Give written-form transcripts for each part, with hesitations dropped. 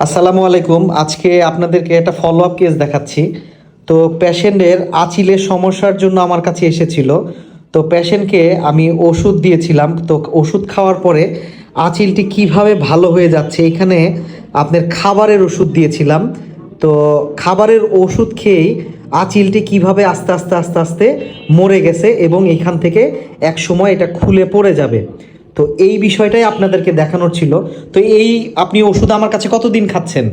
আসসালামু আলাইকুম। আজকে আপনাদেরকে একটা ফলো আপ কেস দেখাচ্ছি। তো পেশেন্টের আঁচিলের সমস্যার জন্য আমার কাছে এসেছিল। তো পেশেন্টকে আমি ওষুধ দিয়েছিলাম। তো ওষুধ খাওয়ার পরে আঁচিলটি কিভাবে ভালো হয়ে যাচ্ছে, এখানে আপনার খাবারের ওষুধ দিয়েছিলাম। তো খাবারের ওষুধ খেয়েই আঁচিলটি কিভাবে আস্তে আস্তে আস্তে আস্তে মরে গেছে এবং এখান থেকে এক সময় এটা খুলে পড়ে যাবে। তো এই বিষয়টাই আপনাদেরকে দেখানোর ছিল। তো এই আপনি ওষুধ আমার কাছে কতদিন খাচ্ছেন?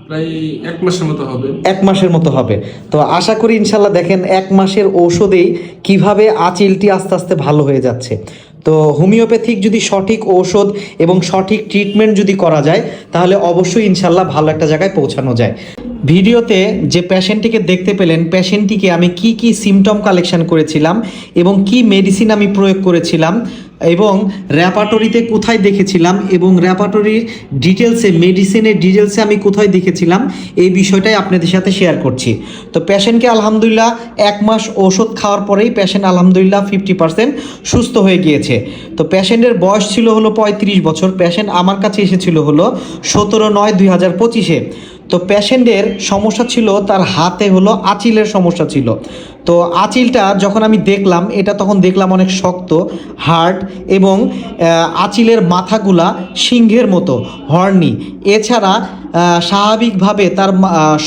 প্রায় 1 মাসের মতো হবে। 1 মাসের মতো হবে। তো আশা করি ইনশাল্লাহ দেখেন 1 মাসের ঔষধেই কিভাবে আঁচিলটি আস্তে আস্তে ভালো হয়ে যাচ্ছে। তো হোমিওপ্যাথিক যদি সঠিক ঔষধ এবং সঠিক ট্রিটমেন্ট যদি করা যায় তাহলে অবশ্যই ইনশাল্লাহ ভালো একটা জায়গায় পৌঁছানো যায়। ভিডিওতে যে পেশেন্টটিকে দেখতে পেলেন, পেশেন্টটিকে আমি কি কি সিমটম কালেকশন করেছিলাম এবং কি মেডিসিন আমি প্রয়োগ করেছিলাম এবং র্যাপাটরিতে কোথায় দেখেছিলাম এবং র্যাপাটরির ডিটেলসে, মেডিসিনের ডিটেলসে আমি কোথায় দেখেছিলাম, এই বিষয়টাই আপনাদের সাথে শেয়ার করছি। তো পেশেন্টকে আলহামদুলিল্লাহ 1 মাস ওষুধ খাওয়ার পরেই পেশেন্ট আলহামদুলিল্লাহ 50% সুস্থ হয়ে গিয়েছে। তো পেশেন্টের বয়স ছিল হলো 35 বছর। পেশেন্ট আমার কাছে এসেছিল হলো 17/9/2025-এ। তো পেশেন্টের সমস্যা ছিল তার হাতে হলো আঁচিলের সমস্যা ছিল। তো আঁচিলটা যখন আমি দেখলাম, এটা তখন দেখলাম অনেক শক্ত, হার্ড এবং আঁচিলের মাথাগুলা সিংহের মতো, হর্নি। এছাড়া স্বাভাবিকভাবে তার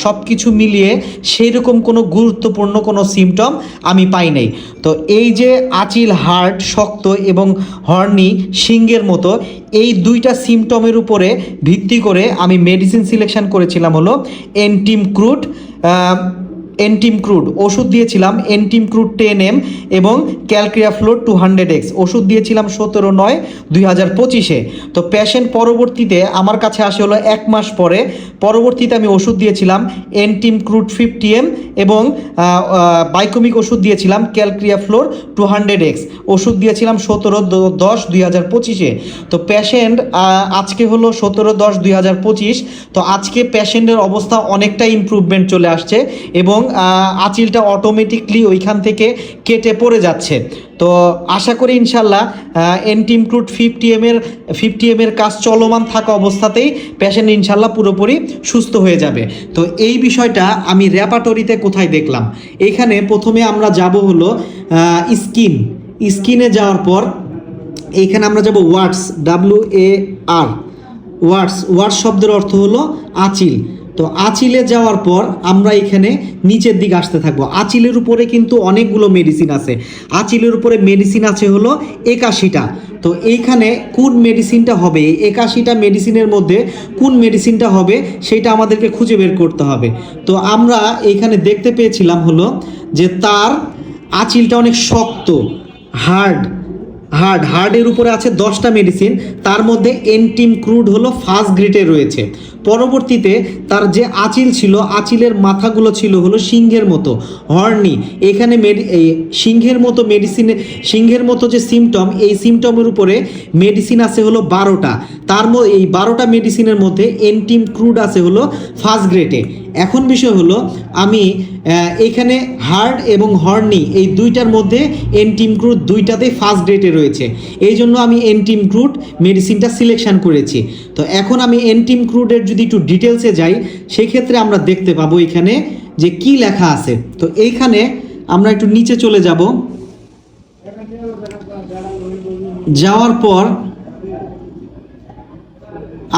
সব কিছু মিলিয়ে সেই রকম কোনো গুরুত্বপূর্ণ কোনো সিমটম আমি পাই নাই। তো এই যে আঁচিল হার্ড, শক্ত এবং হর্নি, সিংহের মতো, এই দুইটা সিমটমের উপরে ভিত্তি করে আমি মেডিসিন সিলেকশন করেছিলাম হলো এন্টিমক্রুড। এন্টিমক্রুড ওষুধ দিয়েছিলাম, এন্টিমক্রুড 10 mg এবং ক্যালক্রিয়াফ্লোর 200x ওষুধ দিয়েছিলাম 17/9/2025-এ। তো পেশেন্ট পরবর্তীতে আমার কাছে আসে হলো 1 মাস পরে। পরবর্তীতে আমি ওষুধ দিয়েছিলাম এন্টিমক্রুড 50 mg এবং বাইকোমিক ওষুধ দিয়েছিলাম ক্যালক্রিয়াফ্লোর 200x ওষুধ দিয়েছিলাম 17/10/2025-এ। তো পেশেন্ট আজকে হলো 17/10/2025। তো আজকে পেশেন্টের অবস্থা অনেকটা ইমপ্রুভমেন্ট চলে আসছে এবং আঁচিলটা অটোমেটিকলি ওইখান থেকে কেটে পড়ে যাচ্ছে। তো আশা করি ইনশাল্লাহ এন্টিমক্রুড 50 mg এর কাজ চলমান থাকা অবস্থাতেই পেশেন্ট ইনশাল্লাহ পুরোপুরি সুস্থ হয়ে যাবে। তো এই বিষয়টা আমি র্যাপাটরিতে কোথায় দেখলাম, এখানে প্রথমে আমরা যাব হলো স্কিনে যাওয়ার পর এইখানে আমরা যাব ওয়ার্ডস, WAR, ওয়ার্ডস শব্দের অর্থ হলো আঁচিল। তো আঁচিলে যাওয়ার পর আমরা এখানে নিচের দিকে আসতে থাকবো। আঁচিলের উপরে কিন্তু অনেকগুলো মেডিসিন আছে। আঁচিলের উপরে মেডিসিন আছে হলো 81টা। তো এইখানে কোন মেডিসিনটা হবে, 81টা মেডিসিনের মধ্যে কোন মেডিসিনটা হবে সেটা আমাদেরকে খুঁজে বের করতে হবে। তো আমরা এইখানে দেখতে পেয়েছিলাম হলো যে তার আঁচিলটা অনেক শক্ত, হার্ডের উপরে আছে 10টা মেডিসিন, তার মধ্যে এন্টিমক্রুড হলো ফার্স্ট গ্রেডে রয়েছে। পরবর্তীতে তার যে আঁচিল ছিল, আঁচিলের মাথাগুলো ছিল হলো সিংহের মতো, হর্নি। এখানে সিংহের মতো মেডিসিনে, সিংহের মতো যে সিমটম, এই সিমটমের উপরে মেডিসিন আছে হলো 12টা। তার মধ্যে এই 12টা মেডিসিনের মধ্যে এন্টিমক্রুড আছে হলো ফার্স্ট গ্রেডে। এখন বিষয় হলো আমি এখানে হার্ড এবং হর্নি এই দুইটার মধ্যে এন্টিমক্রুড দুইটাতেই ফার্স্ট গ্রেডে রয়েছে, এই জন্য আমি এন্টিমক্রুড মেডিসিনটা সিলেকশন করেছি। তো এখন আমি এন্টিমক্রুডের যদি একটু ডিটেলসে যাই, সেক্ষেত্রে আমরা দেখতে পাবো এখানে যে কি লেখা আছে। তো এইখানে আমরা একটু নিচে চলে যাব। যাওয়ার পর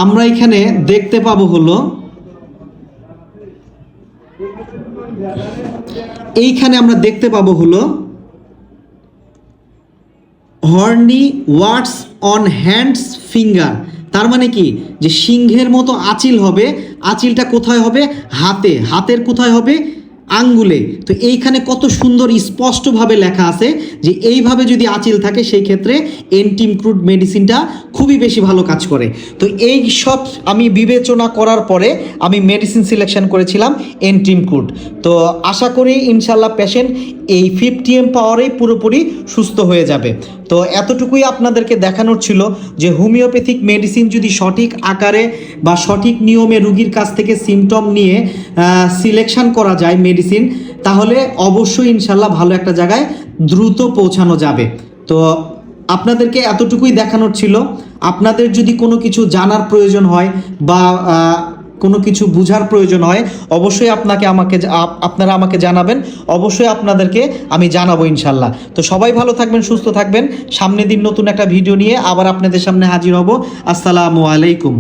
আমরা এখানে দেখতে পাবো হলো এইখানে আমরা দেখতে পাবো হলো Horne words on hands finger. তার মানে কি, যে সিংহের মতো আঁচিল হবে। আঁচিলটা কোথায় হবে? হাতে। হাতের কোথায় হবে? আঙ্গুলে। তো এইখানে কত সুন্দর স্পষ্টভাবে লেখা আছে যে এইভাবে যদি আঁচিল থাকে সেই ক্ষেত্রে এন্টিমক্রুড মেডিসিনটা খুবই বেশি ভালো কাজ করে। তো এই সব আমি বিবেচনা করার পরে আমি মেডিসিন সিলেকশন করেছিলাম এন্টিমক্রুড। তো আশা করি ইনশাল্লাহ পেশেন্ট এই 50 mg পাওয়ারেই পুরোপুরি সুস্থ হয়ে যাবে। তো এতটুকুই আপনাদেরকে দেখানোর ছিল যে হোমিওপ্যাথিক মেডিসিন যদি সঠিক আকারে বা সঠিক নিয়মে রুগীর কাছ থেকে সিমটম নিয়ে সিলেকশন করা যায় মেডিসিন, তাহলে অবশ্যই ইনশাল্লাহ ভালো একটা জায়গায় দ্রুত পৌঁছানো যাবে। তো আপনাদেরকে এতটুকুই দেখানোর ছিল। আপনাদের যদি কোনো কিছু জানার প্রয়োজন হয় বা কোনো কিছু বোঝার প্রয়োজন হয়, অবশ্যই আপনারা আমাকে জানাবেন, অবশ্যই আপনাদেরকে আমি জানাবো ইনশাল্লাহ। তো সবাই ভালো থাকবেন, সুস্থ থাকবেন। সামনের দিন নতুন একটা ভিডিও নিয়ে আবার আপনাদের সামনে হাজির হব। আসসালামু আলাইকুম।